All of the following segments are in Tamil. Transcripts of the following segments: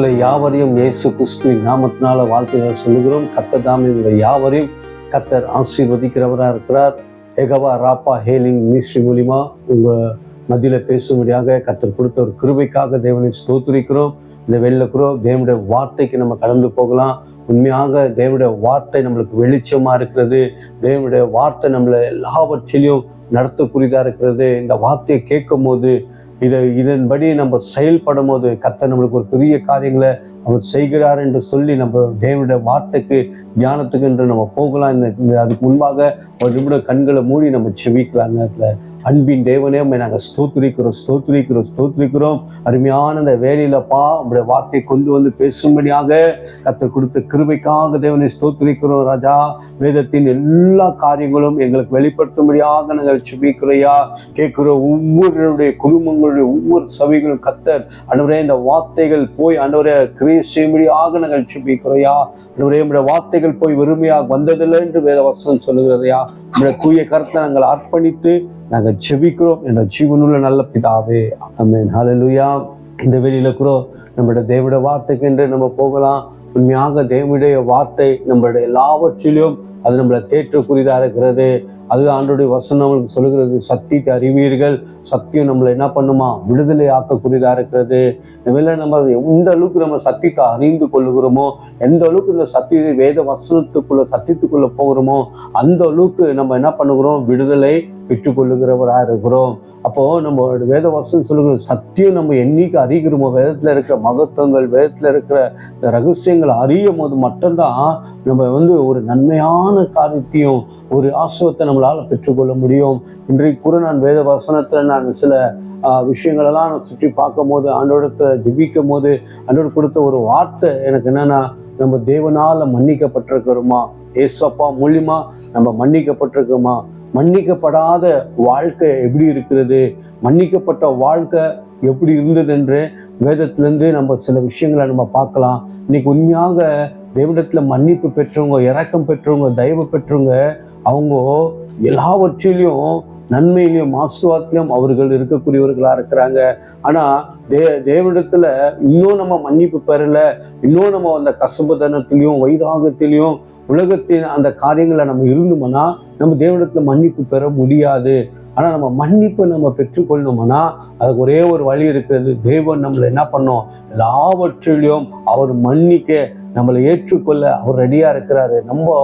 உங்களை யாவரையும் இயேசு கிறிஸ்துவின் நாமத்தினால வாழ்த்துக்கள் சொல்லுகிறோம். கர்த்தர் தாமே உங்களை யாவரையும் கர்த்தர் ஆசீர்வதிக்கிறவராக இருக்கிறார். யெகோவா ராப்பா ஹீலிங் மினிஸ்ட்ரி மூலிமா உங்கள் மத்தியில் பேசும்படியாக கர்த்தர் கொடுத்த ஒரு கிருபைக்காக தேவனை ஸ்தோத்திரிக்கிறோம். இந்த வெள்ளக்குறோம் தேவனுடைய வார்த்தைக்கு நம்ம கடந்து போகலாம். உண்மையாக தேவனுடைய வார்த்தை நம்மளுக்கு வெளிச்சமாக இருக்கிறது. தேவனுடைய வார்த்தை நம்மளை எல்லாவற்றிலையும் நடத்தக்கூடியதாக இருக்கிறது. இந்த வார்த்தையை கேட்கும் போது இதன்படி நம்ம செயல்படும் போது கர்த்தர் நம்மளுக்கு ஒரு பெரிய காரியங்களை அவர் செய்கிறார் என்று சொல்லி நம்ம தேவனுடைய வார்த்தைக்கு தியானத்துக்கு என்று நம்ம போகலாம். அதுக்கு முன்பாக ஒரு நிமிடம் கண்களை மூடி நம்ம செவிக்கலாம். நேரத்தில் அன்பின் தேவனே உண்மை நாங்கள் ஸ்தோத்திரிக்கிறோம். அருமையான இந்த வேலையிலப்பா உங்களுடைய வார்த்தையை கொண்டு வந்து பேசும்படியாக கர்த்தர் கொடுத்த கிருபைக்காக தேவனை ஸ்தோத்திரிக்கிறோம். ராஜா, வேதத்தின் எல்லா காரியங்களும் எங்களுக்கு வெளிப்படுத்தும்படியாக நாங்கள் செபிக்கிறையா கேட்கிறோம். ஒவ்வொருடைய குடும்பங்களுடைய ஒவ்வொரு சபைகளும் கர்த்தர் ஆண்டவரே இந்த வார்த்தைகள் போய் ஆண்டவரே கிரியை செய்யும்படியாக நாங்கள் செபிக்கிறையா. ஆண்டவரே உங்களுடைய வார்த்தைகள் போய் வெறுமையாக வந்ததில்லை என்று வேத வசனம் சொல்லுகிறதையா. உங்களுடைய தூய கருத்தை நாங்கள் அர்ப்பணித்து நாங்கள் செபிக்கிறோம் என்ற ஜீவனுள்ள நல்ல பிதாவே, ஆமென். ஹல்லேலூயா. இந்த வெளியில கூட நம்மளுடைய தேவனுடைய வார்த்தைக்கு என்று நம்ம போகலாம். உண்மையாக தேவனுடைய வார்த்தை நம்மளுடைய எல்லாவற்றிலும் அது நம்மளை தேற்றக்கூடியதாக இருக்கிறது. அது ஆண்டவருடைய வசனம் நம்மளுக்கு சொல்லுகிறது, சத்தியத்தை அறிவீர்கள், சத்தியம் நம்மளை என்ன பண்ணுமா விடுதலை ஆக்கக்கூடியதாக இருக்கிறது. இனிமேல நம்ம எந்த அளவுக்கு நம்ம சத்தியத்தை அறிந்து கொள்ளுகிறோமோ, எந்த அளவுக்கு இந்த சத்திய வேத வசனத்துக்குள்ள சத்தியத்துக்குள்ள போகிறோமோ அந்த அளவுக்கு நம்ம என்ன பண்ணுகிறோம், விடுதலை பெற்றுக்கொள்ளுகிறவராக இருக்கிறோம். அப்போ நம்ம வேத வசனம் சொல்லுகிற சத்தியம் நம்ம என்னைக்கு அறிகிறோமோ, வேதத்துல இருக்கிற மகத்துவங்கள், வேதத்துல இருக்கிற இந்த ரகசியங்களை அறியும் போது மட்டும்தான் நம்ம ஒரு நன்மையான காரியத்தையும் ஒரு ஆசிர்வாதத்தை நம்மளால பெற்றுக்கொள்ள முடியும். இன்றைக்கு கூட நான் வேத வசனத்துல நான் சில விஷயங்களெல்லாம் நான் சுற்றி பார்க்கும் போது, ஆண்டோடத்தை ஜெபிக்கும் போது ஆண்டோடு கொடுத்த ஒரு வார்த்தை எனக்கு என்னன்னா, நம்ம தேவனால மன்னிக்கப்பட்டிருக்கிறோமா, ஏசப்பா மூலியமா நம்ம மன்னிக்கப்பட்டிருக்கிறோமா. மன்னிக்கப்படாத வாழ்க்கை எப்படி இருக்கிறது, மன்னிக்கப்பட்ட வாழ்க்கை எப்படி இருந்தது என்று வேதத்திலேருந்து நம்ம சில விஷயங்களை நம்ம பார்க்கலாம். இன்னைக்கு உண்மையாக தேவனிடத்துல மன்னிப்பு பெற்றவங்க, இரக்கம் பெற்றவங்க, தயவு பெற்றவங்க, அவங்க எல்லாவற்றிலையும் நன்மையிலையும் ஆசீர்வாதத்திலும் அவர்கள் இருக்கக்கூடியவர்களாக இருக்கிறாங்க. ஆனால் தேவனிடத்துல இன்னும் நம்ம மன்னிப்பு பெறல, இன்னும் நம்ம அந்த கசப்புத்தனத்திலையும் வைராகத்திலையும் உலகத்தின் அந்த காரியங்களை நம்ம இருந்தோம்னா நம்ம தேவனிடத்துல மன்னிப்பு பெற முடியாது. ஆனா நம்ம மன்னிப்பை நம்ம பெற்றுக்கொள்ளணும்னா அதுக்கு ஒரே ஒரு வழி இருக்கிறது. தேவன் நம்மளை என்ன பண்ணோம், எல்லாவற்றிலையும் அவர் மன்னிக்க நம்மளை ஏற்றுக்கொள்ள அவர் ரெடியா இருக்கிறாரு. நம்ம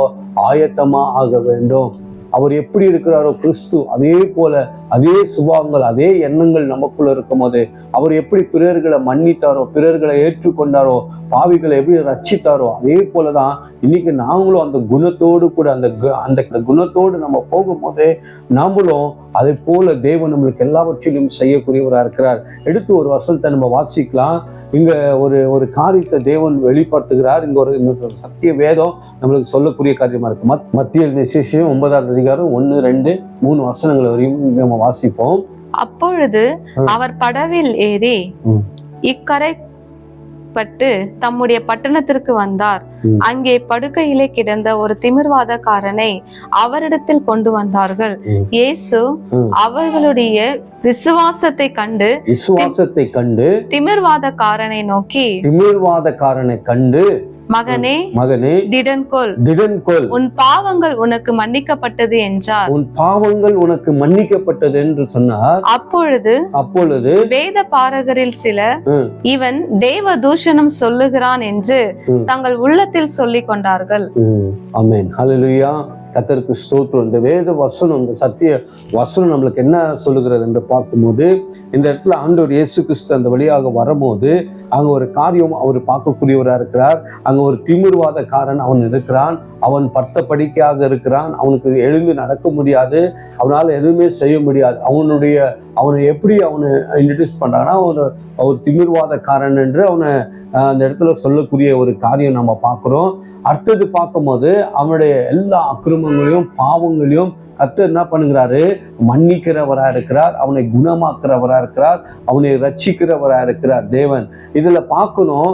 ஆயத்தமா ஆக வேண்டும். அவர் எப்படி இருக்கிறாரோ கிறிஸ்து அதே போல அதே சுபாவங்கள் அதே எண்ணங்கள் நமக்குள்ள இருக்கும் போது, அவர் எப்படி பிறர்களை மன்னித்தாரோ, பிறர்களை ஏற்றுக்கொண்டாரோ, பாவிகளை எப்படி ரட்சித்தாரோ, அதே போலதான் இன்னைக்கு நாங்களும் அந்த குணத்தோடு கூட அந்த குணத்தோடு நம்ம போகும்போதே நாமளும் அதே போல தேவன் நம்மளுக்கு எல்லாவற்றிலும் செய்யக்கூடியவராக இருக்கிறார். எடுத்து ஒரு வசனத்தை நம்ம வாசிக்கலாம். இங்க ஒரு காரியத்தை தேவன் வெளிப்படுத்துகிறார். இங்க ஒரு சத்திய வேதம் நம்மளுக்கு சொல்லக்கூடிய காரியமா இருக்கு. மத்திய விசேஷம் 9ஆம் அதிகாரம் 1, 2, 3 வசனங்கள் வரையும் நம்ம வாசிப்போம். அப்பொழுது அவர் படவில் ஏறி இக்கரை பட்டு தம்முடைய பட்டணத்திற்கு வந்தார். அங்கே படுக்கையிலே கிடந்த ஒரு திமிர்வாதக்காரனை அவரிடத்தில் கொண்டு வந்தார்கள். இயேசு அவர்களுடைய விசுவாசத்தை கண்டு திமிர்வாதக்காரனை நோக்கி மகனே திடன்கொள், உன் பாவங்கள் உனக்கு மன்னிக்கப்பட்டது என்றார். உன் பாவங்கள் உனக்கு மன்னிக்கப்பட்டது என்று சொன்னார். அப்பொழுது வேத பாரகரில் சிலர் இவன் தேவ தூஷணம் சொல்லுகிறான் என்று தங்கள் உள்ளத்தில் சொல்லிக் கொண்டார்கள். ஆமென். ஹல்லேலூயா. கர்த்தருக்கு ஸ்தோத்திரம். இந்த வேத வசனம், இந்த சத்திய வசனம் நம்மளுக்கு என்ன சொல்லுகிறது என்று பார்க்கும்போது, இந்த இடத்துல ஆண்டவர் இயேசு கிறிஸ்து அந்த வழியாக வரும்போது அங்க ஒரு காரியம் அவர் பார்க்கக்கூடியவராக இருக்கிறார். அங்க ஒரு திமிர்வாதக்காரன் அவன் இருக்கிறான். அவன் படுத்த படுக்கையாக இருக்கிறான். அவனுக்கு எழுந்து நடக்க முடியாது. அவனால் எதுவுமே செய்ய முடியாது. அவனை எப்படி அவனை இன்ட்ரடியூஸ் பண்றாங்கன்னா, ஒரு திமிர்வாதக்காரன் என்று அவனை அந்த இடத்துல சொல்லக்கூடிய ஒரு காரியம் நம்ம பார்க்கிறோம். அடுத்தது பார்க்கும்போது அவனுடைய எல்லா அக்கிரமங்களையும் பாவங்களையும் கர்த்தர் என்ன பண்ணுகிறாரு, மன்னிக்கிறவரா இருக்கிறார். அவனை குணமாக்குறவரா இருக்கிறார். அவனை ரட்சிக்கிறவரா இருக்கிறார் தேவன். இதுல பார்க்கணும்,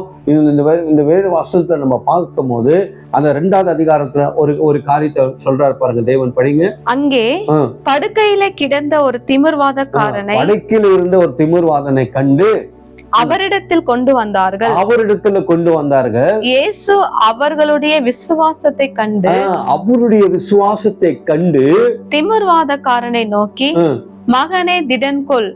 இந்த வேத வசனத்தை நம்ம பார்க்கும் போது அந்த 2வது அதிகாரத்துல ஒரு காரியத்தை சொல்றாரு பாருங்க. தேவன் படிங்க. அங்கே படுக்கையில கிடந்த ஒரு திமிர்வாதக்காரனை, படுக்கையில் இருந்த ஒரு திமிர்வாதனை கண்டு அவரிடத்தில் கொண்டு வந்தார்கள். அவரிடத்துல கொண்டு வந்தார்கள். இயேசு அவர்களுடைய விசுவாசத்தை கண்டு அவருடைய விசுவாசத்தை கண்டு திமிர்வாதக்காரனை நோக்கி, மகனே திடன்கொள்,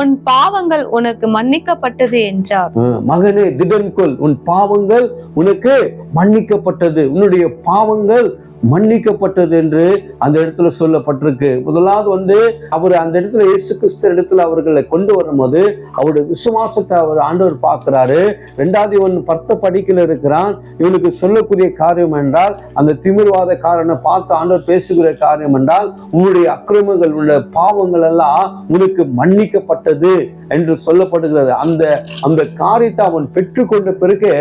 உன் பாவங்கள் உனக்கு மன்னிக்கப்பட்டது என்றார். மகனே திடன்கொள், உன் பாவங்கள் உனக்கு மன்னிக்கப்பட்டது, உன்னுடைய பாவங்கள் மன்னிக்கப்பட்டது என்று அந்த இடத்துல சொல்லப்பட்டிருக்கு. முதலாவது அவர் அந்த இடத்துல இயேசு கிறிஸ்து இடத்துல அவர்களை கொண்டு வரும்போது அவருடைய விசுவாசத்தை அவர் ஆண்டவர் பார்க்கிறாரு. ரெண்டாவது இவன் 10 படிக்கல இருக்கிறான். இவனுக்கு சொல்லக்கூடிய காரியம் என்றால், அந்த திமிர்வாத காரனை பார்த்து ஆண்டவர் பேசுகிற காரியம் என்றால், உன்னுடைய அக்கிரமங்கள் உன்னுடைய பாவங்கள் எல்லாம் உனக்கு மன்னிக்கப்பட்டது என்று சொல்லப்படுகிறது. அந்த காரியத்தை அவன் பெற்றுக்கொண்ட பிறகு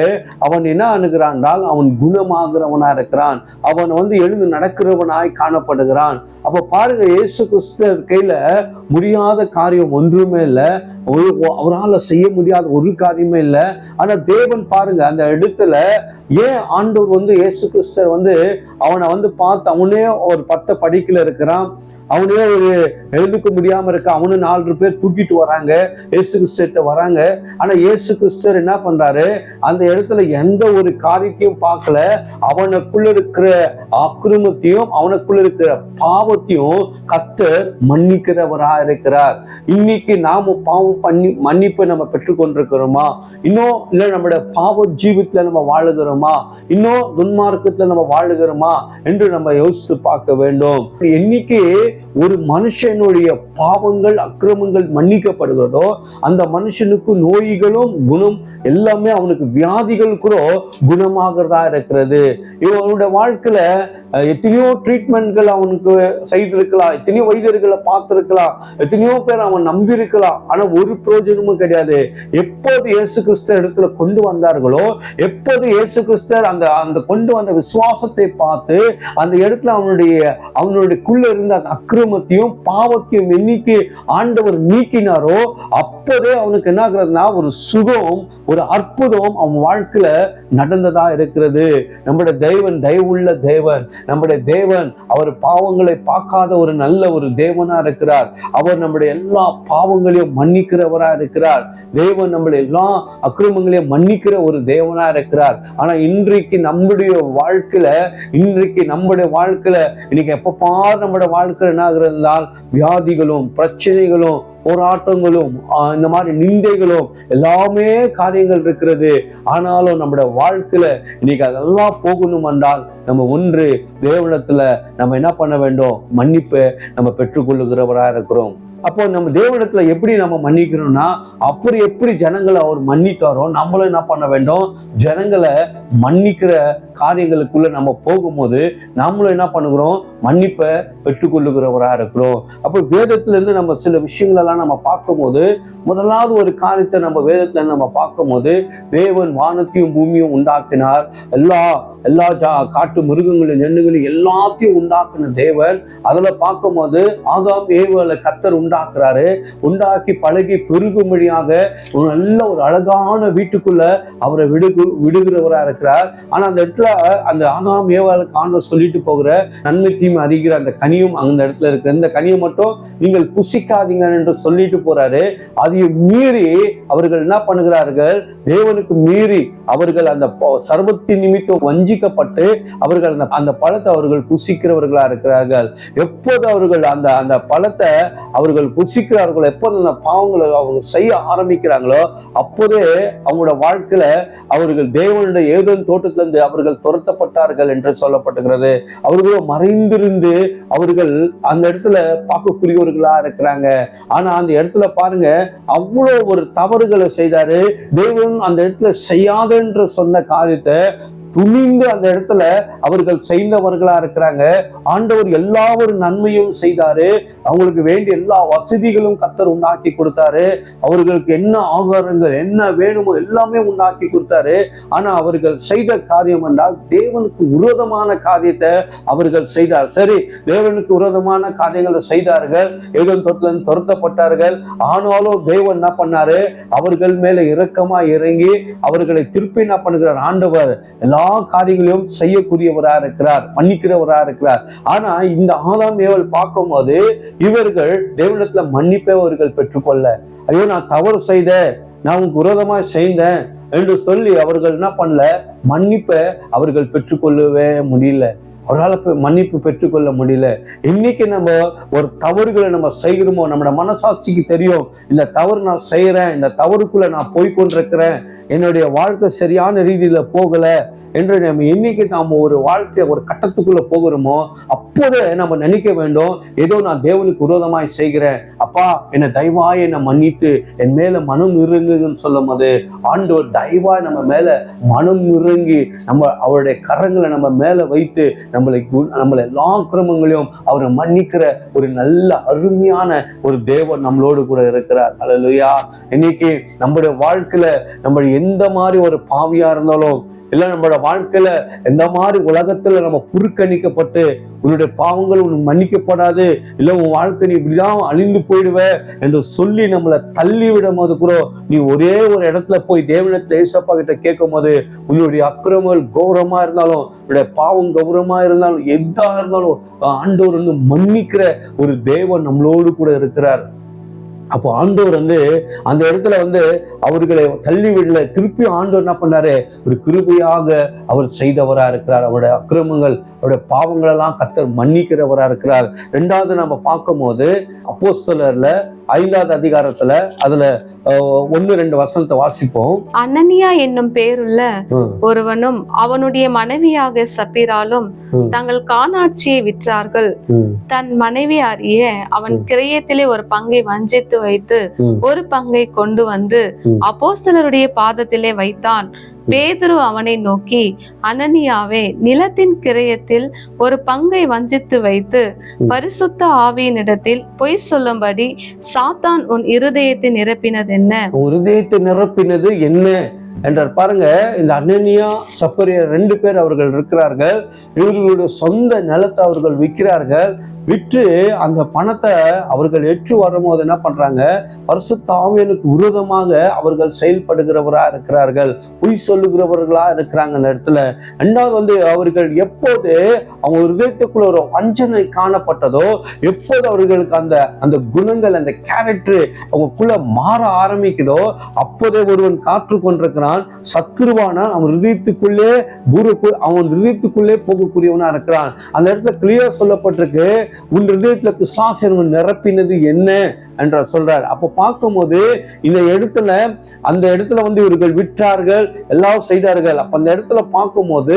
அவன் என்ன அணுகிறான் என்றால், அவன் குணமாகிறவனா இருக்கிறான். அவன் எழுந்து நடக்கிறவனாய் காணப்படுகிறான். அப்ப பாருங்க, இயேசு கிறிஸ்து கையில முடியாத காரியம் ஒன்றுமே இல்லை. அவரால் செய்ய முடியாத ஒரு காரியமே இல்லை. ஆனா தேவன் பாருங்க, அந்த இடத்துல ஏன் ஆண்டவர் இயேசு கிறிஸ்து அவனை பார்த்து, அவனே ஒரு 10 படிக்கல இருக்கிறான், அவனே ஒரு எழுதுக்க முடியாம இருக்க, அவனு 4 பேர் தூக்கிட்டு வராங்க, இயேசு கிறிஸ்து வராங்க. ஆனா இயேசு கிறிஸ்து என்ன பண்றாரு, அந்த இடத்துல எந்த ஒரு காரியத்தையும் பார்க்கல. அவனுக்குள்ள இருக்கிற அக்கிரமத்தையும் அவனுக்குள்ள இருக்கிற பாவத்தையும் கர்த்தர் மன்னிக்கிறவரா இருக்கிறார். இன்னைக்கு நாம பாவம் மன்னிப்பை நம்ம பெற்றுக்கொண்டிருக்கிறோமா? இன்னும் இல்ல நம்முடைய பாவ ஜீவித்துல நம்ம வாழுகிறோமா? இன்னும் துன்மார்க்கத்துல நம்ம வாழுகிறோமா என்று நம்ம யோசித்து பார்க்க வேண்டும். இன்னைக்கு ஒரு மனுஷனுடைய பாவங்கள் அக்கிரமங்கள் மன்னிக்கப்படுகிறதோ, அந்த மனுஷனுக்கு நோய்களும் குணம் எல்லாமே, அவனுக்கு வியாதிகள் கூட குணமாகிறதா இருக்கிறது. இவனுடைய வாழ்க்கையில எத்தனையோ ட்ரீட்மெண்ட்கள் அவனுக்கு செய்திருக்கலாம், எத்தனையோ வைத்தியர்களை பார்த்திருக்கலாம், எத்தனையோ பேர் அவன் நம்பி இருக்கலாம். ஆனா ஒரு பிரயோஜனமும் கிடையாது. எப்போது இயேசு கிறிஸ்து இடத்துல கொண்டு வந்தார்களோ, எப்போது இயேசு கிறிஸ்து அந்த கொண்டு வந்த விசுவாசத்தை பார்த்து அந்த இடத்துல அவனுடைய இருந்த அந்த அக்கிரமத்தையும் பாவத்தையும் என்னைக்கு ஆண்டவர் நீக்கினாரோ, அப்போதே அவனுக்கு என்ன ஆகுறதுன்னா, ஒரு சுகம், ஒரு அற்புதம் அவன் வாழ்க்கையில நடந்ததா இருக்கிறது. நம்முடைய தேவன் தயவுள்ள தேவன். நம்முடைய தேவன் அவர் பாவங்களை பார்க்காத ஒரு நல்ல ஒரு தேவனா இருக்கிறார். அவர் நம்முடைய எல்லா பாவங்களையும் மன்னிக்கிறவரா இருக்கிறார். தேவன் நம்முடைய எல்லா அக்கிரமங்களையும் மன்னிக்கிற ஒரு தேவனா இருக்கிறார். ஆனா இன்றைக்கு நம்முடைய வாழ்க்கையில இன்னைக்கு எப்ப நம்முடைய வாழ்க்கையில என்ன ஆகுறதுனால், வியாதிகளும் பிரச்சனைகளும் போராட்டங்களும் இந்த மாதிரி நிந்தைகளும் எல்லாமே காரியங்கள் இருக்கிறது. ஆனாலும் நம்முடைய வாழ்க்கையில இன்னைக்கு அதெல்லாம் போகணும் என்றால், நம்ம ஒன்று தேவனிடத்துல நம்ம என்ன பண்ண வேண்டும், மன்னிப்பை நம்ம பெற்றுக்கொள்ளுகிறவராக இருக்கிறோம். அப்போ நம்ம தேவனிடத்துல எப்படி நம்ம மன்னிக்கிறோம்னா, அப்படி எப்படி ஜனங்களை அவர் மன்னித்தாரோ நம்மளும் என்ன பண்ண வேண்டும், ஜனங்களை மன்னிக்கிற காரியங்களுக்குள்ள நம்ம போகும்போது நம்மளும் என்ன பண்ணுகிறோம், மன்னிப்பை பெற்றுக்கொள்ளுகிறவராக இருக்கிறோம். அப்போ வேதத்துல இருந்து நம்ம சில விஷயங்கள் எல்லாம் நம்ம பார்க்கும்போது, முதலாவது ஒரு காரியத்தை நம்ம வேதத்துல நம்ம பார்க்கும்போது, தேவன் வானத்தையும் பூமியும் உண்டாக்கினார். எல்லா காட்டு மிருகங்களையும் நெண்ணுகளையும் எல்லாத்தையும் உண்டாக்குன தேவன். அதுல பார்க்கும்போது ஆதாம் ஏவாளை கர்த்தர் உண்டாக்குறாரு. உண்டாக்கி பழகி பெருகும்படியாக ஒரு நல்ல ஒரு அழகான வீட்டுக்குள்ள அவரை விடுகிறவரா இருக்கிறார். ஆனா அந்த இடத்துல அந்த ஆதாம் ஏவாளுக்கு ஆண்டவர் சொல்லிட்டு போகிற நன்மை தீமை அறிகிற அந்த கனியும் அந்த இடத்துல இருக்கு. இந்த கனியை மட்டும் நீங்கள் புசிக்காதீங்க என்று சொல்லிட்டு போறாரு. அதையும் மீறி அவர்கள் என்ன பண்ணுகிறார்கள், தேவனுக்கு மீறி அவர்கள் அந்த சர்வத்தின் நிமித்தம் வஞ்சிக்கப்பட்டு அவர்கள் அந்த பழத்தை அவர்கள் புசிக்கிறவர்களா இருக்கிறார்கள். எப்போது அவர்கள் அந்த பழத்தை அவர்கள் புசிக்கிறார்களோ, எப்போது அந்த பாவங்களை அவங்க செய்ய ஆரம்பிக்கிறாங்களோ, அப்போதே அவங்களோட வாழ்க்கையில அவர்கள் தேவனுடைய ஏதேன் தோட்டத்திலிருந்து அவர்கள் துரத்தப்பட்டார்கள் என்று சொல்லப்பட்டுகிறது. அவர்களும் மறைந்திருந்து அவர்கள் அந்த இடத்துல பார்க்கக்கூடியவர்களா இருக்கிறாங்க. ஆனா அந்த இடத்துல பாருங்க, அவ்வளவு ஒரு தவறுகளை செய்தாரு. தேவன் அந்த இடத்துல செய்யாத என்று சொன்ன காரியத்தை துணிந்து அந்த இடத்துல அவர்கள் செய்தவர்களா இருக்கிறாங்க. ஆண்டவர் எல்லா ஒரு நன்மையும் செய்தாரு. அவங்களுக்கு வேண்டிய எல்லா வசதிகளும் கர்த்தர் உண்டாக்கி கொடுத்தாரு. அவர்களுக்கு என்ன ஆகாரங்கள் என்ன வேணுமோ எல்லாமே உண்டாக்கி கொடுத்தாரு. ஆனா அவர்கள் செய்த காரியம் என்றால் தேவனுக்கு விரோதமான காரியத்தை அவர்கள் செய்தார். சரி, தேவனுக்கு விரோதமான காரியங்களை செய்தார்கள், ஏதேன் தோட்டத்திலிருந்து துரத்தப்பட்டார்கள். ஆனாலும் தேவன் என்ன பண்ணாரு, அவர்கள் மேல இரக்கமா இறங்கி அவர்களை திருப்பி என்ன பண்ணுகிறார், ஆண்டவர் எல்லா காரியங்களையும் செய்யக்கூடியவராக இருக்கிறார், மன்னிக்கிறவராக இருக்கிறார். ஆனா இந்த ஆதாம் ஏவாள் பார்க்கும்போது இவர்கள் தேவனிடத்துல மன்னிப்பை அவர்கள் பெற்றுக்கொள்ள, ஐயோ நான் தவறு செய்த, நான் உனக்கு விரோதமா செய்தேன் என்று சொல்லி அவர்கள் என்ன பண்ணல, மன்னிப்பை அவர்கள் பெற்றுக்கொள்ளவே முடியல. அவரால் மன்னிப்பு பெற்றுக்கொள்ள முடியல. இன்னைக்கு நம்ம ஒரு தவறுகளை நம்ம செய்கிறோமோ, நம்மளோட மனசாட்சிக்கு தெரியும், இந்த தவறு நான் செய்யறேன், இந்த தவறுக்குள்ள நான் போய்கொண்டிருக்கிறேன், என்னுடைய வாழ்க்கை சரியான ரீதியில போகல என்று நம்ம என்னைக்கு நாம் ஒரு வாழ்க்கை ஒரு கட்டத்துக்குள்ள போகிறோமோ அப்போதே நம்ம நினைக்க வேண்டும், ஏதோ நான் தேவனுக்கு விரோதமாய் செய்கிறேன், அப்பா என்னை தயவாய் என்னை மன்னித்து என் மேல மனம் இறங்குன்னு சொல்லும் போது ஆண்டவர் தயவாய் நம்ம மேல மனம் இறங்கி அவருடைய கரங்களை நம்ம மேல வைத்து நம்மளை எல்லா கிரமங்களையும் அவரை மன்னிக்கிற ஒரு நல்ல அருமையான ஒரு தேவன் நம்மளோடு கூட இருக்கிறார். அல்லேலூயா. இன்னைக்கு நம்முடைய வாழ்க்கையில நம்ம எந்த மாதிரி ஒரு பாவியா இருந்தாலும், இல்ல நம்மளோட வாழ்க்கையில எந்த மாதிரி உலகத்துல நம்ம புறக்கணிக்கப்பட்டு உன்னுடைய பாவங்கள் உனக்கு மன்னிக்கப்படாது, இல்ல உன் வாழ்க்கை நீ இப்படிதான் அழிந்து போயிடுவ என்று சொல்லி நம்மளை தள்ளி விடும் போது கூட நீ ஒரே ஒரு இடத்துல போய் தேவனிடத்துல ஏசப்பா கிட்ட கேட்கும் போது உன்னுடைய அக்கிரமங்கள் கௌரவமா இருந்தாலும், உன்னுடைய பாவம் கௌரவமா இருந்தாலும், எதா இருந்தாலும் ஆண்டவர் வந்து மன்னிக்கிற ஒரு தேவன் நம்மளோடு கூட இருக்கிறார். அப்போ ஆண்டவர் அந்த இடத்துல அவர்களை தள்ளி விடல. திருப்பி ஆண்டவர் என்ன பண்ணாரு, ஒரு கிருபையாக அவர் செய்தவரா இருக்கிறார். அவருடைய அக்கிரமங்கள் அவருடைய பாவங்கள் எல்லாம் கர்த்தர் மன்னிக்கிறவரா இருக்கிறார். ரெண்டாவது நம்ம பார்க்கும் போது அப்போஸ்தலர்ல 5வது அதிகாரத்துல அதுல 1-2 வசனத்தை வாசிப்போம். அனனியா என்னும் பேருள்ள ஒருவனும் அவனுடைய மனைவியாக சப்பீராலும் தங்கள் காணாட்சியை விற்றார்கள். தன் மனைவி அறிய அவன் கிரயத்திலே ஒரு பங்கை வஞ்சித்து வைத்து ஒரு பங்கை கொண்டு வந்து அப்போஸ்தலருடைய பாதத்திலே வைத்தான். பேதுரு அவனை நோக்கி, அனனியாவே, நிலத்தின் கிரயத்தில் ஒரு பங்கை வஞ்சித்து வைத்து பரிசுத்த ஆவியினிடத்தில் பொய் சொல்லும்படி சாத்தான் உன் இருதயத்தை நிரப்பினது என்ன? இருதயத்தை நிரப்பினது என்ன என்றார். பாருங்க, இந்த அனனியா சப்பரியா 2 பேர் அவர்கள் இருக்கிறார்கள். இவர்களுடைய சொந்த நிலத்தை அவர்கள் விற்கிறார்கள். விற்று அந்த பணத்தை அவர்கள் ஏற்று வரும்போது என்ன பண்றாங்க, பரிசுத்த ஆவியானுக்கு விரோதமாக அவர்கள் செயல்படுகிறவரா இருக்கிறார்கள், பொய் சொல்லுகிறவர்களா இருக்கிறாங்க அந்த இடத்துல. ரெண்டாவது அவர்கள் எப்போது அவங்க ஹிருதயத்துக்குள்ள ஒரு வஞ்சனை காணப்பட்டதோ, எப்போது அவர்களுக்கு அந்த குணங்கள் அந்த கேரக்டர் அவங்களுக்குள்ள மாற ஆரம்பிக்குதோ, அப்போதே ஒருவன் காற்று கொண்டிருக்கிறான், சத்துருவான அவன் ஹிருதயத்துக்குள்ளே அவன் ஹிருதயத்துக்குள்ளே போகக்கூடியவனா இருக்கிறான். அந்த இடத்துல கிளியர் சொல்லப்பட்டிருக்கு, உன் ஹிருதயத்துல பிசாசு நிரப்பினது என்ன என்ற சொல்றார். அப்ப பார்க்கும்போது அந்த இடத்துல இவர்கள் விற்றார்கள், எல்லாம் செய்தார்கள். அப்ப அந்த இடத்துல பார்க்கும்போது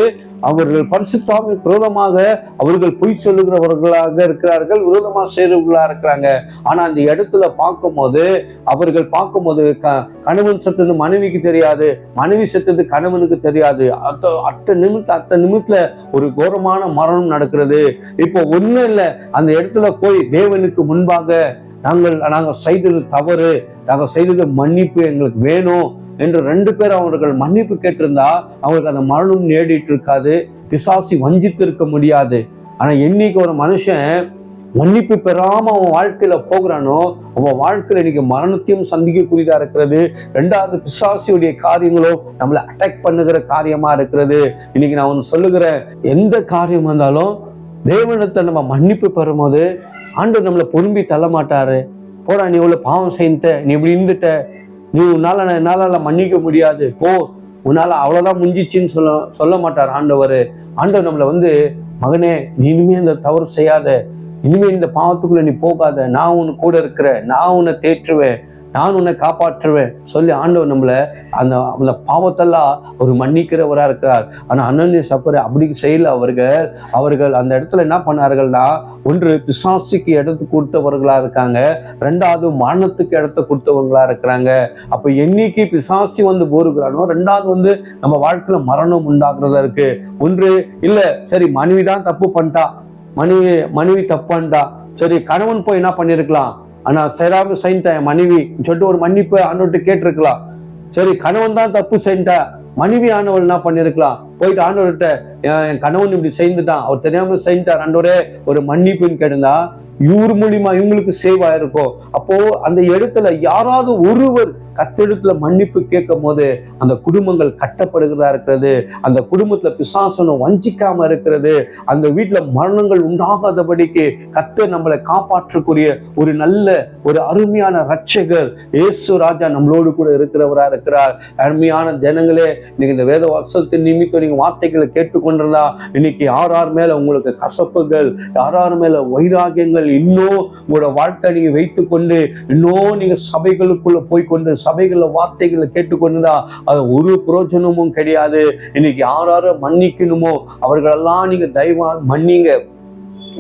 அவர்கள் பரிசுத்தாவிற்கு விரோதமாக அவர்கள் பொய் சொல்லுகிறவர்களாக இருக்கிறார்கள், விரோதமாக செய்கிறவர்களா இருக்கிறாங்க. ஆனா அந்த இடத்துல பார்க்கும்போது அவர்கள் பார்க்கும்போது கணவன் செத்தது மனைவிக்கு தெரியாது, மனைவி செத்தது கணவனுக்கு தெரியாது. அத்த நிமித்துல ஒரு கோரமான மரணம் நடக்கிறது. இப்போ ஒண்ணும் இல்லை, அந்த இடத்துல போய் தேவனுக்கு முன்பாக நாங்கள் செய்தது தவறு, நாங்கள் செய்தது மன்னிப்பு எங்களுக்கு வேணும் என்று 2 பேர் அவர்கள் மன்னிப்பு கேட்டிருந்தா அவங்களுக்கு அந்த மரணம் நேடிட்டு இருக்காது, பிசாசி வஞ்சித்து இருக்க முடியாது. ஆனா என்னைக்கு ஒரு மனுஷன் மன்னிப்பு பெறாம அவன் வாழ்க்கையில போகிறானோ, அவன் வாழ்க்கையில இன்னைக்கு மரணத்தையும் சந்திக்கக்கூடியதா இருக்கிறது. ரெண்டாவது பிசாசியுடைய காரியங்களும் நம்மளை அட்டாக் பண்ணுகிற காரியமா இருக்கிறது. இன்னைக்கு நான் ஒன்று சொல்லுகிறேன், எந்த காரியம் வந்தாலும் தேவனிடத்தை நம்ம மன்னிப்பு பெறும்போது ஆண்டவர் நம்மளை பொறும்பி தள்ள மாட்டாரு. போடா, நீ இவ்வளவு பாவம் செய்த, நீ இப்படி இருந்துட்ட, நீ என்னால மன்னிக்க முடியாது, போ, உன்னால அவ்வளவுதான் முடிஞ்சிச்சின்னு சொல்ல மாட்டார் ஆண்டவர். ஆண்டவர் நம்மளை மகனே, நீ இனிமே இந்த தவறு செய்யாத, இனிமே இந்த பாவத்துக்குள்ள நீ போகாத, நான் உன் கூட இருக்கிறேன், நான் உன்னை தேற்றுவேன், நான் உன்னை காப்பாற்றுவேன் சொல்லி ஆண்டவர் நம்மளை அந்த பாவத்தெல்லாம் ஒரு மன்னிக்கிறவரா இருக்கிறார். ஆனா அனனியா சப்பரியா அப்படி செய்யல. அவர்கள் அந்த இடத்துல என்ன பண்ணார்கள்னா, ஒன்று பிசாசுக்கு இடத்து கொடுத்தவர்களா இருக்காங்க, ரெண்டாவது மரணத்துக்கு இடத்த கொடுத்தவங்களா இருக்கிறாங்க. அப்ப என்னைக்கு பிசாசி போருகிறானோ, ரெண்டாவது நம்ம வாழ்க்கையில மரணம் உண்டாக்குறதா இருக்கு. ஒன்று இல்ல, சரி மனைவிதான் தப்பு பண்ணிட்டா, மனைவி தப்பான்டா, சரி கணவன் போய் என்ன பண்ணிருக்கலாம், ஆனா சேராம செய்யிட்டேன் மனைவி சொல்லிட்டு ஒரு மன்னிப்பு ஆண்டவர்கிட்ட கேட்டிருக்கலாம். சரி கணவன் தான் தப்பு செய்யிட்டா, மனைவி ஆண்டவர் என்ன பண்ணிருக்கலாம், போயிட்டு ஆண்டவர்கிட்ட என் கணவன் இப்படி செய்துட்டான், அவர் தெரியாம செய்யிட்டார் ஆண்டவரே ஒரு மன்னிப்புன்னு கேட்டிருந்தா இவர் மூலியமா இவங்களுக்கு சேவ் ஆயிருக்கும். அப்போ அந்த இடத்துல யாராவது ஒருவர் கர்த்தரிடத்துல மன்னிப்பு கேட்கும் போது அந்த குடும்பங்கள் கட்டப்படுகிறதா இருக்கிறது, அந்த குடும்பத்துல பிசாசனம் வஞ்சிக்காம இருக்கிறது, அந்த வீட்டுல மரணங்கள் உண்டாகாதபடிக்கு கர்த்தர் நம்மளை காப்பாற்றக்கூடிய ஒரு நல்ல ஒரு அருமையான ரட்சகர் இயேசு ராஜா நம்மளோடு கூட இருக்கிறவரா இருக்கிறார். அருமையான ஜனங்களே, நீங்க இந்த வேத வசனத்தின் நிமித்தம் நீங்க வார்த்தைகளை கேட்டுக்கொண்டிருந்தா இன்னைக்கு யார் மேல உங்களுக்கு கசப்புகள், யார் மேல வைராகியங்கள் இன்னும் உங்களோட வாழ்க்கை நீங்க வைத்துக் கொண்டு இன்னும் நீங்க சபைகளுக்குள்ள போய்கொண்டு சபைகள வார்த்தைகளை கேட்டுக்கொண்டுதான் அது ஒரு பிரயோஜனமும் கிடையாது. இன்னைக்கு யாரார மன்னிக்கணுமோ அவர்களெல்லாம் நீங்க தயவா மன்னிங்க.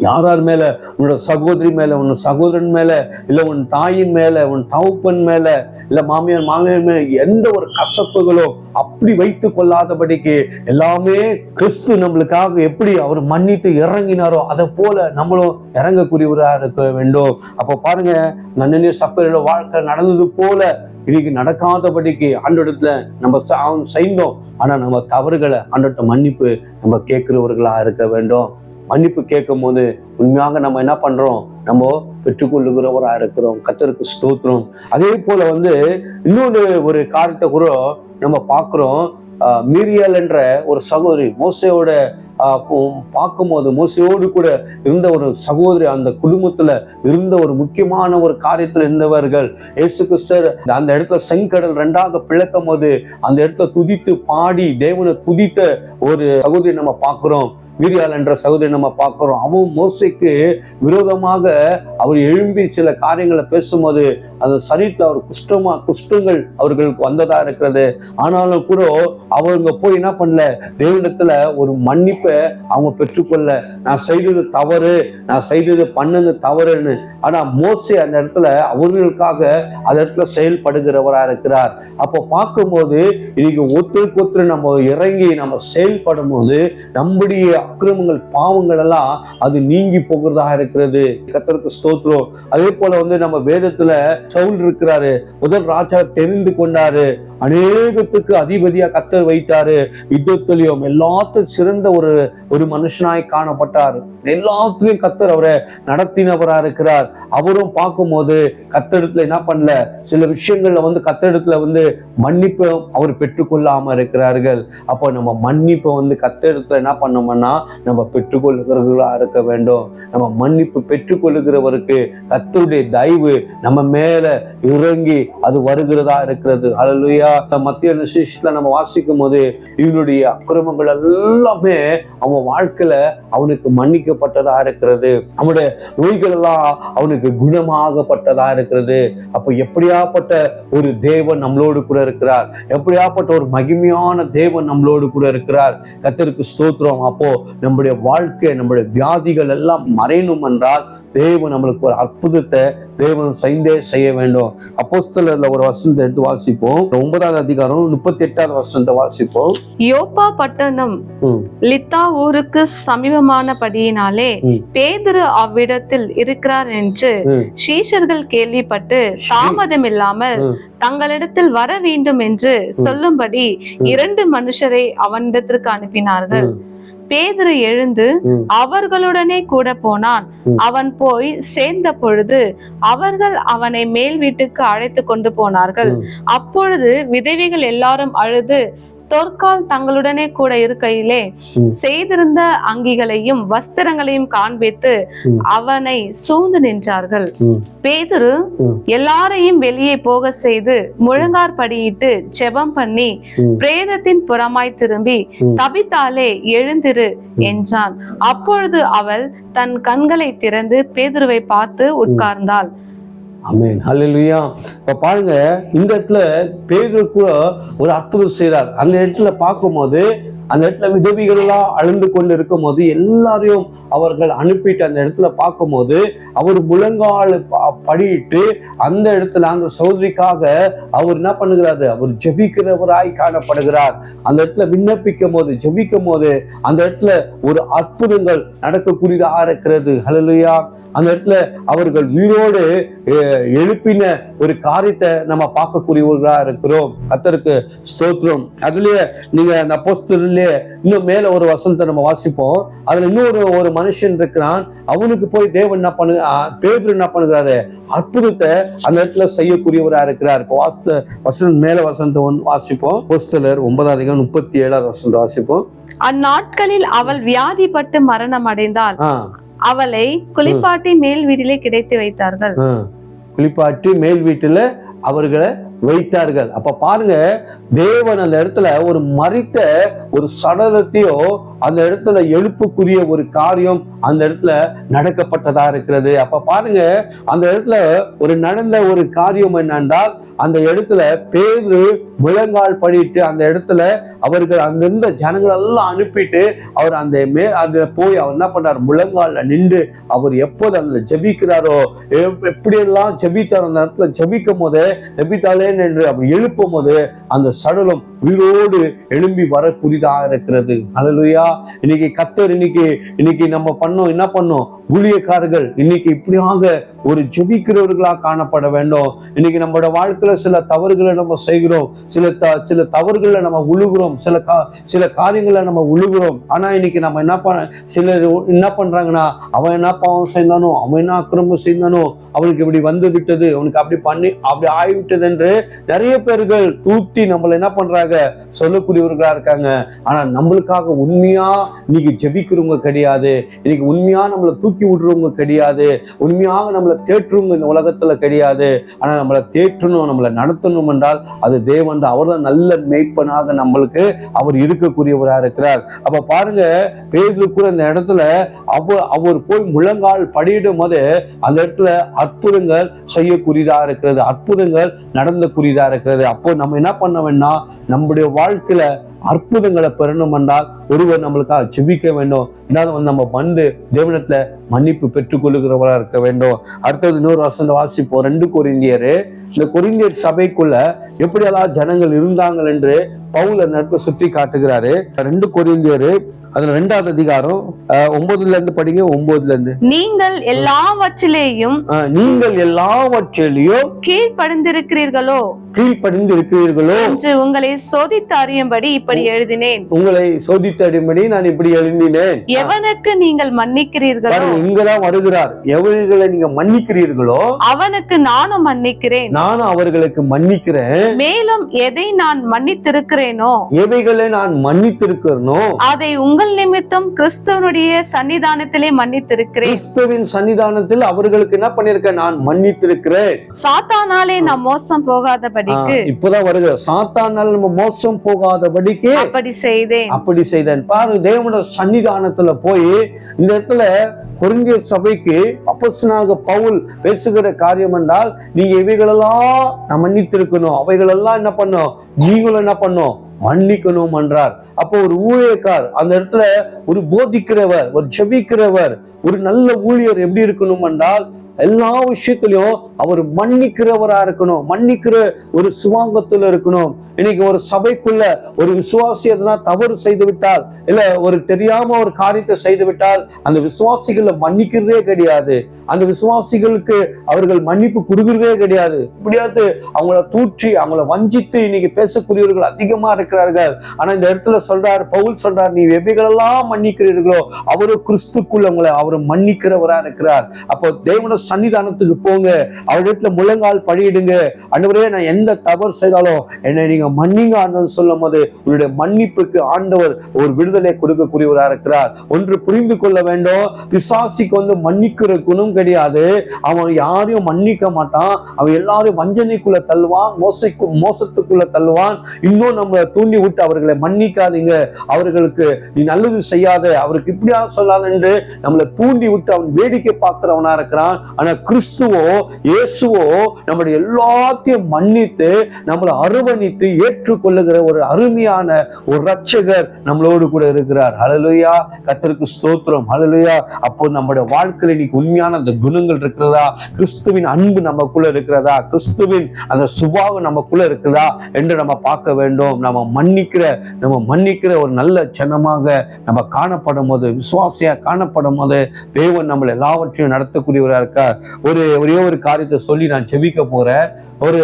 யார் மேல, உன்னோட சகோதரி மேல, உன் சகோதரன் மேல, இல்ல உன் தாயின் மேல, உன் தகப்பன் மேல, இல்ல மாமியார் மேல எந்த ஒரு கசப்புகளோ அப்படி வைத்துக் கொள்ளாதபடிக்கு எல்லாமே கிறிஸ்து நம்மளுக்காக எப்படி அவர் மன்னித்து இறங்கினாரோ அதை போல நம்மளும் இறங்கக்கூடியவராக இருக்க வேண்டும். அப்ப பாருங்க, நன்னனிய சப்பரோட வாழ்க்கை நடந்தது போல இன்னைக்கு நடக்காதபடிக்கு ஆண்டவரிடத்துல நம்ம செய்தோம். ஆனா நம்ம தவறுகளை ஆண்டவர்கிட்ட மன்னிப்பு நம்ம கேட்கிறவர்களா இருக்க வேண்டும். மன்னிப்பு கேட்கும் போது உண்மையாக நம்ம என்ன பண்றோம், நம்ம பெற்றுக்கொள்ளுகிறவரா இருக்கிறோம். கர்த்தருக்கு ஸ்தோத்திரம். அதே போல இன்னொரு ஒரு காரியத்தை கூட நம்ம பார்க்கிறோம். மீரியாள் என்ற ஒரு சகோதரி மோசையோட பார்க்கும்போது மோசையோடு கூட இருந்த ஒரு சகோதரி, அந்த குடும்பத்துல இருந்த ஒரு முக்கியமான ஒரு காரியத்துல இருந்தவர்கள். இயேசு கிறிஸ்து அந்த இடத்துல செங்கடல் ரெண்டாக பிளக்கும் போது அந்த இடத்துல துதித்து பாடி தேவனை துதித்த ஒரு சகோதரி நம்ம பார்க்கிறோம். மீரியாள் என்ற சகோதரி நம்ம பார்க்கிறோம். அவன் மோசைக்கு விரோதமாக அவர் எழும்பி சில காரியங்களை பேசும்போது அந்த சரீரத்தில் அவர் குஷ்டங்கள் அவர்களுக்கு வந்ததா இருக்கிறது. ஆனாலும் கூட அவங்க போய் என்ன பண்ணல, தேவனிடத்துல ஒரு மன்னிப்பை அவங்க பெற்றுக்கொள்ள, நான் செய்தது தவறு, நான் செய்தது பண்ணது தவறுன்னு. ஆனா மோசே அந்த இடத்துல அவர்களுக்காக அந்த இடத்துல செயல்படுகிறவரா இருக்கிறார். அப்போ பார்க்கும்போது இன்னைக்கு ஒருத்தருக்கு ஒருத்தர் நம்ம இறங்கி நம்ம செயல்படும் போது நம்முடைய அக்கிரமங்கள் பாவங்கள் எல்லாம் அது நீங்கி போகிறதா இருக்கிறது. கர்த்தருக்கு ஸ்தோத்திரம். அதே போல நம்ம வேதத்துல சவுல் இருக்கிறாரு, முதல் ராஜா தெரிந்து கொண்டாரு, அநேகத்துக்கு அதிபதியா கர்த்தர் வைத்தாரு, யுத்தத்திலையும் எல்லாத்தையும் சிறந்த ஒரு மனுஷனாய் காணப்பட்டார். எல்லாத்திலையும் கர்த்தர் அவரை நடத்தினவரா இருக்கிறார். அவரும் பார்க்கும்போது கர்த்தரிடத்துல என்ன பண்ணல, சில விஷயங்கள்ல கர்த்தரிடத்துல மன்னிப்பை அவர் பெற்றுக்கொள்ளாம இருக்கிறார்கள். அப்போ நம்ம மன்னிப்பை கர்த்தரிடத்துல என்ன பண்ணோம்னா நம்ம பெற்றுக்கொள்ளுகிறவர்களா இருக்க வேண்டும். நம்ம மன்னிப்பு பெற்றுக்கொள்ளுகிறவருக்கு கர்த்தருடைய தயவு நம்ம மேல இறங்கி அது வருகிறதா இருக்கிறது. அல்லேலூயா. மத்திய விசேஷத்துல நம்ம வாசிக்கும் போது இவனுடைய அக்கிரமங்கள் எல்லாமே அவன் வாழ்க்கையில அவனுக்கு மன்னிக்கப்பட்டதா இருக்கிறது. அவனுடைய நோய்கள் எல்லாம் அவனுக்கு குணமாகப்பட்டதா இருக்கிறது. அப்போ எப்படியாப்பட்ட ஒரு தேவன் நம்மளோடு கூட இருக்கிறார், எப்படியாப்பட்ட ஒரு மகிமையான தேவன் நம்மளோடு கூட இருக்கிறார். கர்த்தருக்கு ஸ்தோத்திரம். அப்போ நம்முடைய வாழ்க்கை, நம்முடைய வியாதிகள் எல்லாம் மறையணும் என்றால் தேவன் நம்மளுக்கு ஒரு அற்புதத்தை தேவன் செய்ய வேண்டும். அப்போஸ்தலர்ல ஒரு வசனத்தை எடுத்து வாசிப்போம். 9வது அதிகாரம் 38வது வசனத்தை வாசிப்போம். யோப்பா பட்டணம் லித்தா ஊருக்கு சமீபமானபடியினாலே பேதுரு அவ்விடத்தில் இருக்கிறார் என்று சீஷர்கள் கேள்விப்பட்டு தாமதம் இல்லாமல் தங்களிடத்தில் வர வேண்டும் என்று சொல்லும்படி 2 மனுஷரை அவனிடத்திற்கு அனுப்பினார்கள். பேதுரு எழுந்து அவர்களுடனே கூட போனான். அவன் போய் சேர்ந்த பொழுது அவர்கள் அவனை மேல் வீட்டுக்கு அழைத்து கொண்டு போனார்கள். அப்பொழுது விதவைகள் எல்லாரும் அழுது தொற்கால் தங்களுடனே கூட இருக்கையிலே செய்திருந்த அங்கிகளையும் வஸ்திரங்களையும் காண்பித்து அவனை சூழ்ந்து நின்றார்கள். பேதுரு எல்லாரையும் வெளியே போக செய்து முழங்கார் படியிட்டு ஜெபம் பண்ணி பிரேதத்தின் புறமாய் திரும்பி, தபித்தாலே எழுந்திரு என்றான். அப்பொழுது அவள் தன் கண்களை திறந்து பேதுருவை பார்த்து உட்கார்ந்தாள். ஆமென். ஹல்லேலூயா. இப்ப பாருங்க, இந்த இடத்துல பேதுரு கூட ஒரு அற்புதம் செய்றார். அந்த இடத்துல பார்க்கும்போது அந்த இடத்துல விதவிகள் எல்லாம் அழுந்து கொண்டு இருக்கும் போது எல்லாரையும் அவர்கள் அனுப்பிட்டு அந்த இடத்துல பார்க்கும்போது அவர் முழங்கால் படியிட்டு அந்த இடத்துல அந்த சகோதரிக்காக அவர் என்ன பண்ணுகிறாரு, அவர் ஜெபிக்கிறவராய் காணப்படுகிறார். அந்த இடத்துல விண்ணப்பிக்கும் போது ஜெபிக்கும் போது அந்த இடத்துல ஒரு அற்புதங்கள் நடக்கக்கூடியதாக இருக்கிறது. ஹல்லேலூயா. அந்த இடத்துல அவர்கள் உயிரோடு எழுப்பின ஒரு காரியத்தை நம்ம பார்க்கக்கூடியவர்களா இருக்கிறோம். கர்த்தருக்கு ஸ்தோத்திரம். அதுலயே நீங்க அந்த அப்போஸ்தலர்ல அதுலயே இன்னும் மேல ஒரு வசனத்தை நம்ம வாசிப்போம். அதுல இன்னொரு மனுஷன் இருக்கிறான். அவனுக்கு போய் தேவன் என்ன பேதுரு என்ன பண்ணுகிறாரு, அற்புதத்தை அந்த இடத்துல செய்யக்கூடியவரா இருக்கிறார். இப்போ வசனம் மேல வசனத்தை வாசிப்போம். அப்போஸ்தலர் 9:37 வசனத்தை வாசிப்போம். அந்நாட்களில் அவள் வியாதிப்பட்டு மரணம் அடைந்தாள். அவளை குளிப்பாட்டி மேல் வீட்டிலே கிடைத்து வைத்தார்கள். குளிப்பாட்டி மேல் வீட்டுல அவர்களை வைத்தார்கள். அப்ப பாருங்க, தேவன் அந்த இடத்துல ஒரு மரித்த ஒரு சடலத்தையோ அந்த இடத்துல எழுப்புக்குரிய ஒரு காரியம் அந்த இடத்துல நடக்கப்பட்டதா இருக்கிறது. அப்ப பாருங்க, அந்த இடத்துல நடந்த ஒரு காரியம் என்னென்றால், அந்த இடத்துல பேதுரு முழங்கால் படிட்டு அந்த இடத்துல அவர்கள் அங்கிருந்த ஜனங்கள் எல்லாம் அனுப்பிட்டு அவர் அதுல போய் அவர் என்ன பண்றார், முழங்கால நின்று அவர் எப்போது அதுல ஜெபிக்கிறாரோ, எப்படியெல்லாம் ஜெபித்தார், அந்த இடத்துல ஜெபிக்கும் போது ஜெபித்தாலே நின்று அவர் எழுப்பும் போது அந்த சடலம் உயிரோடு எழும்பி வரக்கூடியதாக இருக்கிறது. அல்லேலூயா. இன்னைக்கு கர்த்தர் இன்னைக்கு நம்ம என்ன பண்ணோம், ஊழியக்காரர்கள் இன்னைக்கு இப்படியாக ஒரு ஜெபிக்கிறவர்களா காணப்பட வேண்டும். இன்னைக்கு நம்மளோட வாழ்க்கையில சில தவறுகளை நம்ம செய்கிறோம், சில தவறுகளை நம்ம உழுகிறோம், சில காரியங்களை நம்ம உழுகிறோம். ஆனா இன்னைக்கு நம்ம சிலர் என்ன பண்றாங்கன்னா, அவன் என்ன பாவம் செய்தானோ, அவன் என்ன அக்கிரமம் செய்தானோ, அவனுக்கு இப்படி வந்து விட்டது, அவனுக்கு அப்படி ஆகிவிட்டது என்று நிறைய பேர்கள் தூத்தி நம்மள என்ன பண்றாங்க, சொல்லக்கூடியவர்களா இருக்காங்க. ஆனா நம்மளுக்காக உண்மையா இன்னைக்கு ஜெபிக்கிறவங்க கிடையாது, இன்னைக்கு உண்மையா நம்மளை தூக்கி விடுறவங்க கிடையாது, உண்மையாக நம்மளை தேற்றுறவங்க இந்த உலகத்துல கிடையாது. ஆனா நம்மளை தேற்றணும், நம்மளை நடத்தணும் என்றால் அது தேவன், அவர்தான் நல்ல மேய்ப்பனாக நம்மளுக்கு அவர் இருக்கக்கூடியவரா இருக்கிறார். அப்ப பாருங்க, பேதுரு கூட இந்த இடத்துல அவர் போய் முழங்கால் படியிடும் போது அந்த இடத்துல அற்புதங்கள் செய்யக்கூடியதா இருக்கிறது, அற்புதங்கள் நடந்தக்கூடியதா இருக்கிறது. அப்போ நம்ம என்ன பண்ண வேண்டாம், நம்முடைய வாழ்க்கையில அற்புதங்களை பெறணும் என்றால் ஒருவர் நம்மளுக்காக ஜெபிக்க வேண்டும். நம்ம தேவனத்துல மன்னிப்பு பெற்றுக் கொள்ளுகிறவரா இருக்க வேண்டும். அடுத்தது இன்னொரு வசனம் வாசிப்போம். 2 கொரிந்தியர். இந்த கொரிந்தியர் சபைக்குள்ள எப்படியெல்லாம் ஜனங்கள் இருந்தாங்க என்று பவுல் அந்த இடத்துல சுற்றி காட்டுகிறாரு. 2 கொரிந்தியர் அதுல 2வது அதிகாரம் 9ல இருந்து படிங்க. 9ல இருந்து, நீங்கள் எல்லாவற்றிலேயும் கீழ்ப்படிந்திருக்கிறீர்களோ என்று உங்களை சோதித்து அறியும்படி இப்படி எழுதினேன். உங்களை சோதித்து அறியும்படி நான் இப்படி எழுதினேன். எவனுக்கு நீங்கள் மன்னிக்கிறீர்களோ, இங்கதான் வருகிறார், எவர்களை நீங்க மன்னிக்கிறீர்களோ அவனுக்கு நானும் மன்னிக்கிறேன், நானும் அவர்களுக்கு மன்னிக்கிறேன். மேலும் எதை நான் மன்னித்திருக்கிறேனோ, எவைகளை நான் மன்னித்திருக்கிறேனோ அதை உங்கள் நிமித்தம் கிறிஸ்துவனுடைய சன்னிதானத்திலே மன்னித்திருக்கிறேன். கிறிஸ்துவின் சன்னிதானத்தில் அவர்களுக்கு என்ன பண்ணிருக்கேன், நான் மன்னித்திருக்கிறேன். சாத்தானாலே நாம் மோசம் போகாதபடிக்கு, இப்பதான் வருகிற, சாத்தானால் நம்ம மோசம் போகாதபடிக்கு அப்படி செய்தேன். பாருங்க, தேவனுடைய சன்னிதானத்துல போய் இந்த இடத்துல கொரிந்தியர் சபைக்கு அப்போஸ்தலனாக பவுல் பேசுகிற காரியம் என்றால், நீங்க இவைகளெல்லாம் நான் மன்னித்திருக்கணும், அவைகளெல்லாம் என்ன பண்ணும், நீங்களும் என்ன பண்ணும், மன்னிக்கணும் என்றார். அப்போ ஒரு ஊழியக்கார் அந்த இடத்துல ஒரு போதிக்கிறவர், ஒரு ஜெபிக்கிறவர், ஒரு நல்ல ஊழியர் எப்படி இருக்கணும் என்றால், எல்லா விஷயத்திலையும் அவர் மன்னிக்கிறவரா இருக்கணும், மன்னிக்கிற ஒரு சுவாங்கத்துல இருக்கணும். இன்னைக்கு ஒரு சபைக்குள்ள ஒரு விசுவாசி எதனா தவறு செய்து விட்டால், இல்ல ஒரு தெரியாம ஒரு காரியத்தை செய்து விட்டால், அந்த விசுவாசிகளை மன்னிக்கிறதே கிடையாது, அந்த விசுவாசிகளுக்கு அவர்கள் மன்னிப்பு கொடுக்கிறதே கிடையாது. இப்படியாவது அவங்கள தூற்றி அவங்கள வஞ்சித்து இன்னைக்கு பேசக்கூடியவர்கள் அதிகமா இருக்கிறார்கள். ஆனா இந்த இடத்துல சொல்றார், பவுல் சொல்றார், நீ எவைகளெல்லாம் மன்னிக்கிறீர்களோ அவரு கிறிஸ்துக்குள்ள உங்களை அவர் மன்னிக்கிறவரா இருக்கிறார். அப்போ தேவனுடைய சன்னிதானத்துக்கு போங்க, அவரிடத்துல முழங்கால் படியிடுங்க, ஆண்டவரே நான் எந்த தவறு செய்தாலும் என்னை நீங்க மன்னிங்க ஆண்டவர் சொல்லும் போது உங்களுடைய மன்னிப்புக்கு ஆண்டவர் ஒரு விடுதலை கொடுக்கக்கூடியவரா இருக்கிறார். ஒன்று புரிந்து கொள்ள வேண்டும், பிசாசிக்கு மன்னிக்கிற குணம் கிடையாது. அவன் யாரையும் மன்னிக்க மாட்டான், அவன் எல்லாரையும் வஞ்சனைக்குள்ள தள்ளுவான், மோசத்துக்குள்ள தள்ளுவான். இன்னும் நம்மளை தூண்டி விட்டு அவர்களை மன்னிக்காதீங்க, அவர்களுக்கு நீ நல்லது செய்யாத, அவருக்கு இப்படியா சொல்லாத என்று நம்மளை தூண்டி விட்டு அவன் வேடிக்கை பார்க்கிறவனா இருக்கிறான். ஆனா கிறிஸ்துவோ இயேசுவோ நம்முடைய எல்லாத்தையும் மன்னித்து நம்மளை அரவணைத்து ஏற்றுக்கொள்ளுகிற ஒரு அருமையான ஒரு இரட்சகர் நம்மளோடு கூட இருக்கிறார். ஹல்லேலூயா, கர்த்தருக்கு ஸ்தோத்திரம். ஹல்லேலூயா. அப்போ நம்முடைய வாழ்க்கையில இன்னைக்கு உண்மையான அந்த குணங்கள் இருக்கிறதா, கிறிஸ்துவின் அன்பு நமக்குள்ள இருக்கிறதா, கிறிஸ்துவின் அந்த சுபாவம் நமக்குள்ள இருக்கிறதா என்று நம்ம பார்க்க வேண்டும். நம்ம மன்னிக்கிற ஒரு நல்ல ஜனமாக நம்ம காணப்படும் போது, விசுவாசியா காணப்படும் போது தேவன் நம்மளை எல்லாவற்றையும் நடத்தக்கூடியவரா இருக்கார். ஒரே ஒரு காரியத்தை சொல்லி நான் ஜெபிக்க போறேன். ஒரு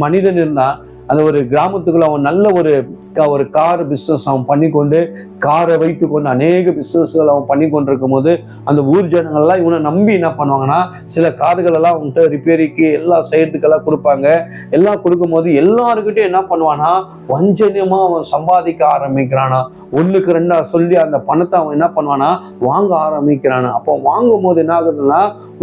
மனிதன் இருந்தான், அந்த ஒரு கிராமத்துக்குள்ள அவன் நல்ல ஒரு கார் பிஸ்னஸ் அவன் பண்ணிக்கொண்டு, காரை வைத்து கொண்டு அநேக பிஸ்னஸ்கள் அவன் பண்ணி கொண்டிருக்கும் போது அந்த ஊர் ஜனங்கள்லாம் இவனை நம்பி என்ன பண்ணுவாங்கன்னா, சில கார்கள் எல்லாம் அவன்கிட்ட ரிப்பேரிக்கு எல்லாம் செய்யறதுக்கெல்லாம் கொடுப்பாங்க. எல்லாம் கொடுக்கும் போது எல்லாருக்கிட்டையும் என்ன பண்ணுவானா, வஞ்சனியமா அவன் சம்பாதிக்க ஆரம்பிக்கிறானா. 1க்கு 2 சொல்லி அந்த பணத்தை அவன் என்ன பண்ணுவானா, வாங்க ஆரம்பிக்கிறானா. அப்போ வாங்கும் போது என்ன ஆகுதுன்னா,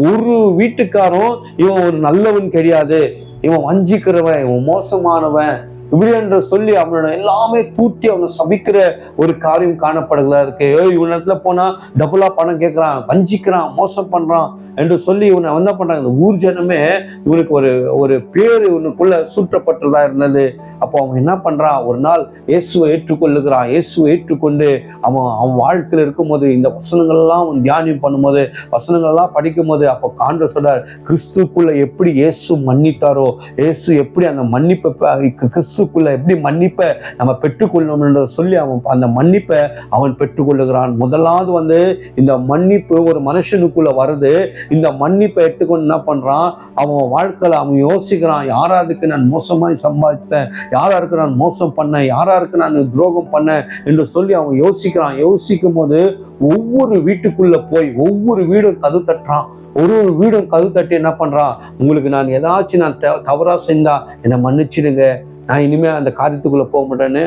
ஒரு வீட்டுக்காரும் இவன் ஒரு நல்லவன் கிடையாது, இவன் வஞ்சிக்கிறவன், இவன் மோசமானவன் இப்படி என்று சொல்லி அவனோட எல்லாமே தூத்தி அவனை சபிக்கிற ஒரு காரியம் காணப்படுகிறதா இருக்கு. இவன் இடத்துல போனா டபுளா பணம் கேட்கிறான், வஞ்சிக்கிறான், மோசம் பண்றான் என்று சொல்லி இவனை என்ன பண்றாங்க, இந்த ஊர் ஜனமே இவனுக்கு ஒரு பேரு இவனுக்குள்ள சூட்டப்பட்டதா இருந்தது. அப்போ அவன் என்ன பண்றான், ஒரு நாள் இயேசுவை ஏற்றுக்கொள்ளுகிறான். இயேசுவை ஏற்றுக்கொண்டு அவன் வாழ்க்கையில் இருக்கும்போது இந்த வசனங்கள் எல்லாம் அவன் தியானம் பண்ணும்போது, வசனங்கள் எல்லாம் படிக்கும் போது, அப்போ காண்ற சொல்றார், கிறிஸ்துக்குள்ள எப்படி இயேசு மன்னித்தாரோ, இயேசு எப்படி அந்த மன்னிப்பை, கிறிஸ்துக்குள்ள எப்படி மன்னிப்பை நம்ம பெற்றுக்கொள்ளணும் என்று சொல்லி அவன் அந்த மன்னிப்பை அவன் பெற்றுக்கொள்ளுகிறான். முதலாவது இந்த மன்னிப்பு ஒரு மனுஷனுக்குள்ள வருது. இந்த மன்னிப்பை எடுத்துக்கொண்டு என்ன பண்றான், அவன் வாழ்க்கையில அவன் யோசிக்கிறான், யாராருக்கு நான் மோசமாய் சம்பாதிச்சேன், யாராருக்கு நான் மோசம் பண்ணேன், யாராருக்கு நான் துரோகம் பண்ணேன் என்று சொல்லி அவன் யோசிக்கிறான். யோசிக்கும் போது ஒவ்வொரு வீட்டுக்குள்ள போய் ஒவ்வொரு வீடும் கதவு தட்டுறான். ஒரு வீடும் கதவு தட்டி என்ன பண்றான், உங்களுக்கு நான் ஏதாச்சும் நான் தவறா செஞ்சா என்னை மன்னிச்சிடுங்க, நான் இனிமே அந்த காரியத்துக்குள்ள போக மாட்டேன்னு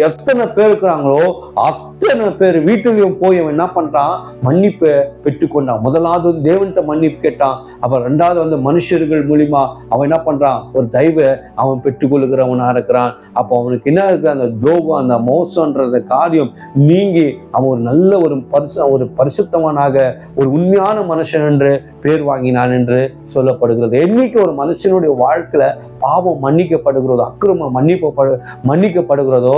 எத்தனை பேர் இருக்கிறாங்களோ அத்தனை பேர் வீட்டுலையும் போய் அவன் என்ன பண்றான், மன்னிப்பை பெற்றுக்கொண்டான். முதலாவது தேவன்கிட்ட மன்னிப்பு கேட்டான். அப்புறம் 2வது மனுஷர்கள் மூலியமா அவன் என்ன பண்றான், ஒரு தயவை அவன் பெற்றுக்கொள்ளுகிறவனா இருக்கிறான். அப்போ அவனுக்கு என்ன இருக்கு, அந்த துரோகம், அந்த மோசம்ன்ற காரியம் நீங்கி அவன் ஒரு நல்ல ஒரு பரிசுத்தவனாக, ஒரு உண்மையான மனுஷன் என்று பேர் வாங்கினான் என்று சொல்லப்படுகிறது. என்னைக்கு ஒரு மனுஷனுடைய வாழ்க்கையில பாவம் மன்னிக்கப்படுகிறதோ, அக்கிரமம் மன்னிக்கப்படுகிறதோ,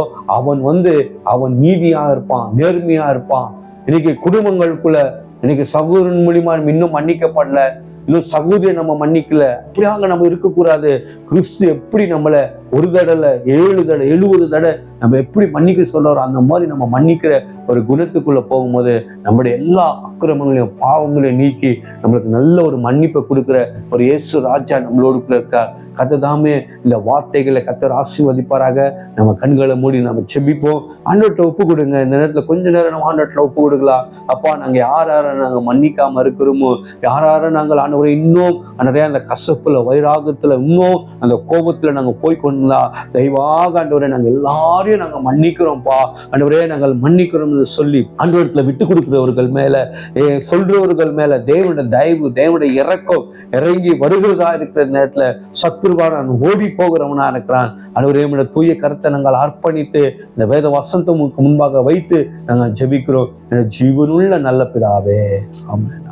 அவன் நீதியா இருப்பான், நேர்மையா இருப்பான். இன்னைக்கு குடும்பங்களுக்குள்ள இன்னைக்கு சகோதரன் மூலியமா இன்னும் மன்னிக்கப்படல, இன்னும் சகோதரி நம்ம மன்னிக்கல, அப்படியாக நம்ம இருக்கக்கூடாது. கிறிஸ்து எப்படி நம்மளை ஒரு தடவை 7 தடவை 70 தடவை நம்ம எப்படி மன்னிக்க சொல்றாரோ அந்த மாதிரி நம்ம மன்னிக்கிற ஒரு குணத்துக்குள்ள போகும்போது நம்முடைய எல்லா அக்கிரமங்களையும் பாவங்களையும் நீக்கி நம்மளுக்கு நல்ல ஒரு மன்னிப்பை கொடுக்கிற ஒரு இயேசு ராஜா நம்மளோடு இருக்கார். கர்த்தர் தாமே இந்த வார்த்தைகளை கர்த்தர் ஆசீர்வதிப்பாராக. நம்ம கண்களை மூடி நம்ம செபிப்போம். ஆண்டவர்கிட்ட ஒப்பு கொடுங்க. இந்த நேரத்துல கொஞ்ச நேரம் நம்ம ஆண்டவர்கிட்ட ஒப்பு கொடுக்கலாம். அப்பா, நாங்க யார நாங்க மன்னிக்காம இருக்கிறோமோ, யார நாங்கள் ஆண்டவரை இன்னும் நிறைய அந்த கசப்புல, வைராகத்துல, இன்னும் அந்த கோபத்துல நாங்க போய் கொண்டா, தயவாக ஆண்டவரை நாங்க எல்லாரையும் நாங்க மன்னிக்கிறோம்ப்பா, ஆண்டவரே நாங்கள் மன்னிக்கிறோம் சொல்லி ஆண்டவரத்துல விட்டு கொடுக்கிறவர்கள் மேல, சொல்றவர்கள் மேல தேவனுடைய தயவு, தேவனுடைய இரக்கம் இறங்கி வருகிறதா இருக்கிற நேரத்துல சத்துருவா நான் ஓடி போகிறவனா இருக்கிறான். ஆண்டவரே தூய கருத்தை நாங்கள் அர்ப்பணித்து இந்த வேத வசனத்துக்கு முன்பாக வைத்து நாங்கள் ஜெபிக்கிறோம். ஜீவனுள்ள நல்ல பிதாவே, ஆமென்.